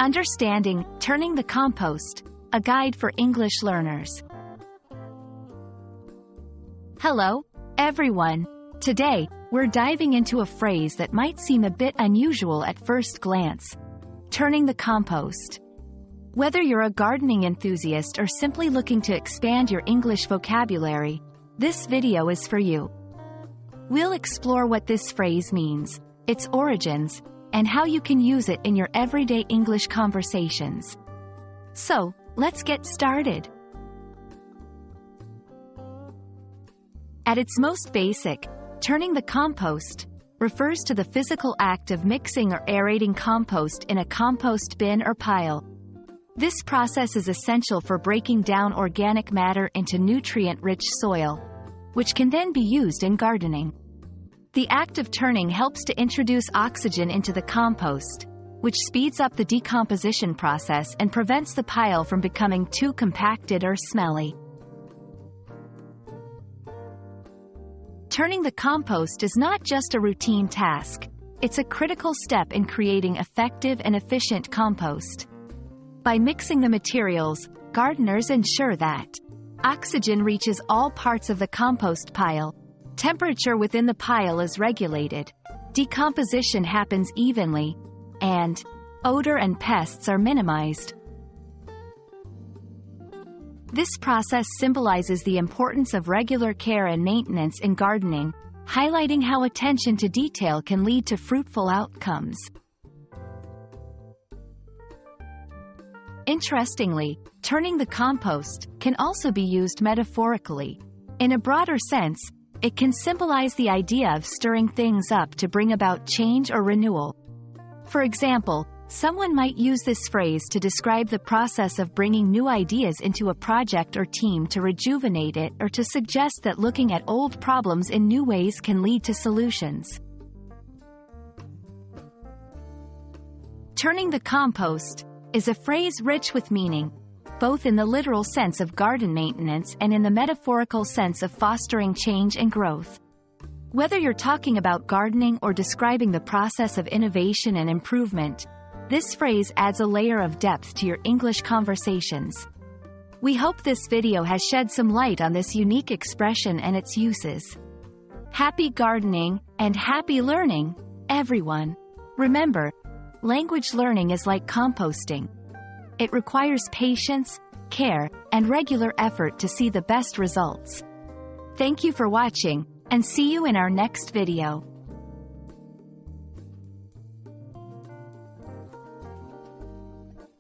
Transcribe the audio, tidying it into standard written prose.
Understanding Turning the Compost, a guide for English learners. Hello, everyone. Today, we're diving into a phrase that might seem a bit unusual at first glance: turning the compost. Whether you're a gardening enthusiast or simply looking to expand your English vocabulary, this video is for you. We'll explore what this phrase means, its origins, and how you can use it in your everyday English conversations. So, let's get started. At its most basic, turning the compost refers to the physical act of mixing or aerating compost in a compost bin or pile. This process is essential for breaking down organic matter into nutrient-rich soil, which can then be used in gardening. The act of turning helps to introduce oxygen into the compost, which speeds up the decomposition process and prevents the pile from becoming too compacted or smelly. Turning the compost is not just a routine task, it's a critical step in creating effective and efficient compost. By mixing the materials, gardeners ensure that oxygen reaches all parts of the compost pile, temperature within the pile is regulated, decomposition happens evenly, and odor and pests are minimized. This process symbolizes the importance of regular care and maintenance in gardening, highlighting how attention to detail can lead to fruitful outcomes. Interestingly, turning the compost can also be used metaphorically. In a broader sense, it can symbolize the idea of stirring things up to bring about change or renewal. For example, someone might use this phrase to describe the process of bringing new ideas into a project or team to rejuvenate it, or to suggest that looking at old problems in new ways can lead to solutions. Turning the compost is a phrase rich with meaning, both in the literal sense of garden maintenance and in the metaphorical sense of fostering change and growth. Whether you're talking about gardening or describing the process of innovation and improvement, this phrase adds a layer of depth to your English conversations. We hope this video has shed some light on this unique expression and its uses. Happy gardening and happy learning, everyone! Remember, language learning is like composting. It requires patience, care, and regular effort to see the best results. Thank you for watching, and see you in our next video.